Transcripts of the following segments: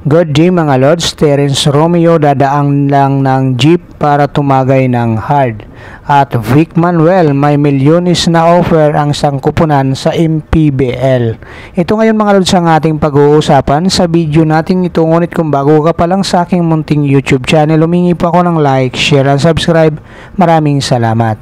Good day mga Lods, Terence Romeo dadaang lang ng jeep para tumagay ng hard. At Vic Manuel may milyones na offer ang sangkupunan sa MPBL. Ito ngayon mga Lods ang ating pag-uusapan sa video natin ito. Ngunit kung bago ka pa lang sa aking munting YouTube channel, humingi pa ako ng like, share and subscribe. Maraming salamat.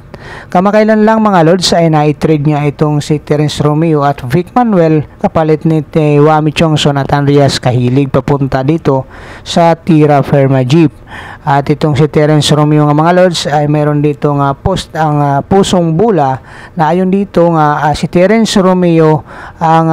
Kamakailan lang mga Lods ay na-trade niya itong si Terence Romeo at Vic Manuel kapalit ni Wami Chongson at Andreas Cahilig papunta dito sa Tira Firma Jeep. At itong si Terence Romeo nga mga Lods ay meron dito nga post ang pusong bula na ayon dito nga si Terence Romeo ang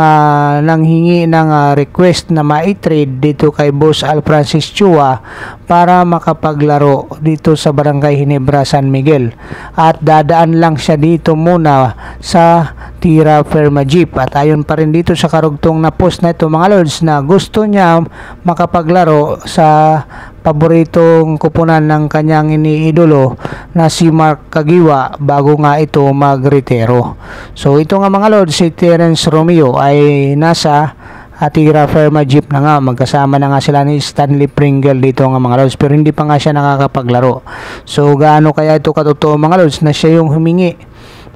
nanghingi ng request na ma-trade dito kay Boss Al Francis Chua para makapaglaro dito sa Barangay Ginebra, San Miguel. At dadaan lang siya dito muna sa Tira Firma Jeep. At ayon pa rin dito sa karugtong na post na ito mga Lods na gusto niya makapaglaro sa paboritong kupunan ng kanyang iniidolo na si Mark Caguioa bago nga ito magretiro. So ito nga mga Lods, si Terence Romeo ay nasa Tira Firma Jeep na nga, magkasama na nga sila ni Stanley Pringle dito nga mga Lods, pero hindi pa nga siya nakakapaglaro. So gaano kaya ito katotoo mga Lods na siya yung humingi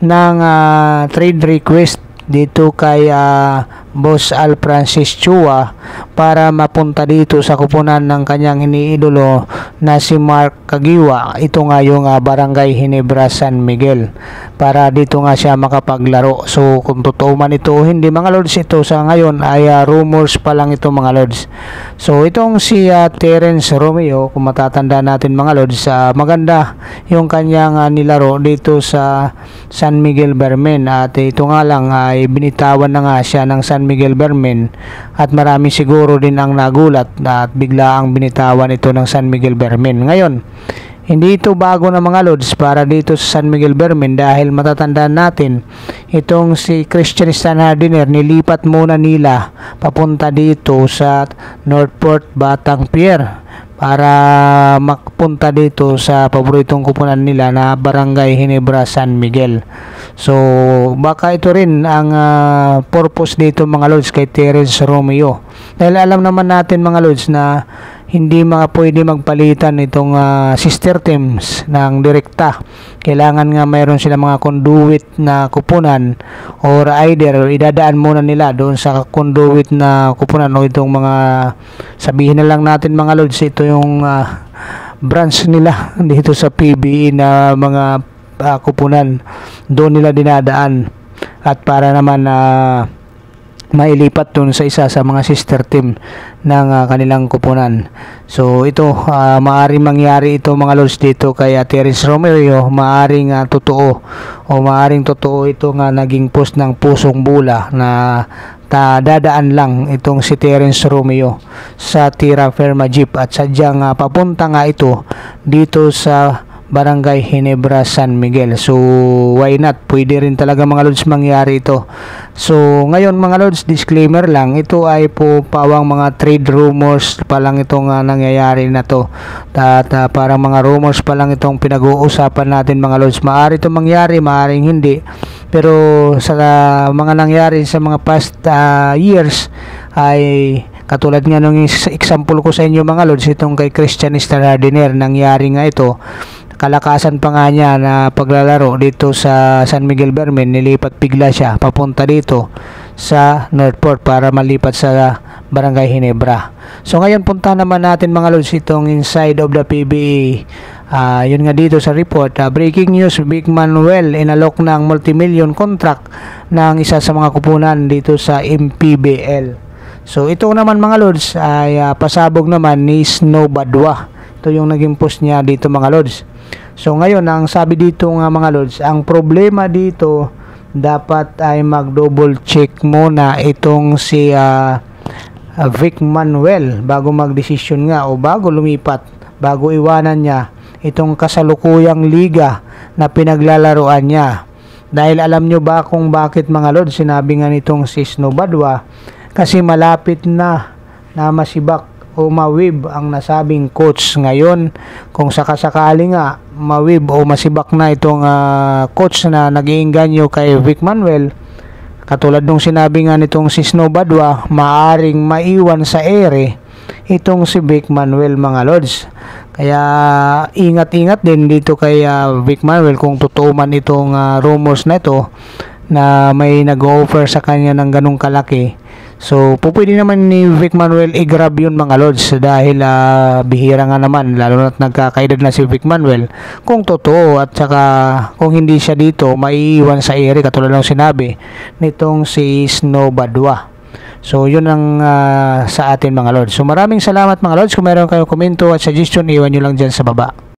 ng trade request dito kay Boss Al Francis Chua para mapunta dito sa kupunan ng kanyang iniidolo na si Mark Caguioa. Ito nga yung Barangay Ginebra, San Miguel, para dito nga siya makapaglaro. So kung totoo man ito o hindi mga Lods, ito sa ngayon ay rumors pa lang ito mga Lods. So itong si Terence Romeo, kung matatanda natin mga Lods, maganda yung kanyang nilaro dito sa San Miguel Bermen. At ito nga lang ay binitawan na nga siya ng San Miguel Bermen at marami siguro din ang nagulat at bigla ang binitawan ito ng San Miguel Bermen. Ngayon, hindi ito bago na mga Lods para dito sa San Miguel Bermen dahil matatandaan natin itong si Christian Stanhardiner nilipat muna nila papunta dito sa Northport Batang Pier para mapunta dito sa paboritong kupunan nila na Barangay Ginebra, San Miguel. So baka ito rin ang purpose dito mga Lods kay Terence Romeo, dahil alam naman natin mga Lods na hindi pwede magpalitan itong sister teams ng direkta. Kailangan nga mayroon sila mga conduit na kupunan or either idadaan muna nila doon sa conduit na kupunan o itong mga, sabihin na lang natin mga Lods, ito yung branch nila dito sa PBE na mga kupunan, doon nila dinadaan at para naman mailipat dun sa isa sa mga sister team ng kanilang kupunan. So ito maaring mangyari ito mga Lods dito kay Terence Romeo, maaring totoo o maaring totoo ito nga naging post ng pusong bula na dadaan lang itong si Terence Romeo sa Tira Firma Jeep at sadyang papunta nga ito dito sa Barangay Ginebra, San Miguel. So why not? Pwede rin talaga mga Lods mangyari ito. So ngayon mga Lods, disclaimer lang, ito ay po pawang mga trade rumors pa lang itong nangyayari na to. At parang mga rumors pa lang itong pinag-uusapan natin mga Lods. Maaari itong mangyari, maaaring hindi. Pero sa mga nangyari sa mga past years ay katulad nga nung example ko sa inyo mga Lods, itong kay Christian Stanhardiner, nangyari nga ito. Kalakasan pa nga niya na paglalaro dito sa San Miguel Bermen, nilipat bigla siya papunta dito sa Northport para malipat sa Barangay Ginebra. So ngayon punta naman natin mga Lods itong inside of the PBE. Yun nga dito sa report, breaking news, Vic Manuel inalok ng multimillion contract ng isa sa mga kupunan dito sa MPBL. So ito naman mga Lods ay pasabog naman ni Snow Badwa. Ito yung naging post niya dito mga Lods. So ngayon ang sabi dito nga mga Lods, ang problema dito dapat ay mag-double check muna itong si Vic Manuel bago magdesisyon nga o bago lumipat, bago iwanan niya itong kasalukuyang liga na pinaglalaroan niya. Dahil alam nyo ba kung bakit mga Lods sinabi nga nitong si Snow Badwa? Kasi malapit na masibak o mawib ang nasabing coach. Ngayon kung sakasakali nga mawib o masibak na itong coach na nag-iinganyo kay Vic Manuel, katulad nung sinabi nga nitong si Snow Badwa, maaring maiwan sa ere itong si Vic Manuel mga lods. Kaya ingat-ingat din dito kay Vic Manuel kung totoo man itong rumors na ito na may nag-offer sa kanya ng ganong kalaki. So, pwede naman ni Vic Manuel i-grab yun mga lods dahil bihira nga naman, lalo na't nagkakaedad na si Vic Manuel kung totoo, at saka kung hindi siya dito maiiwan sa ere katulad ng sinabi nitong si Snow Badwa. So, yun ang sa atin mga lods. So, maraming salamat mga lods. Kung meron kayong komento at suggestion, iwan nyo lang dyan sa baba.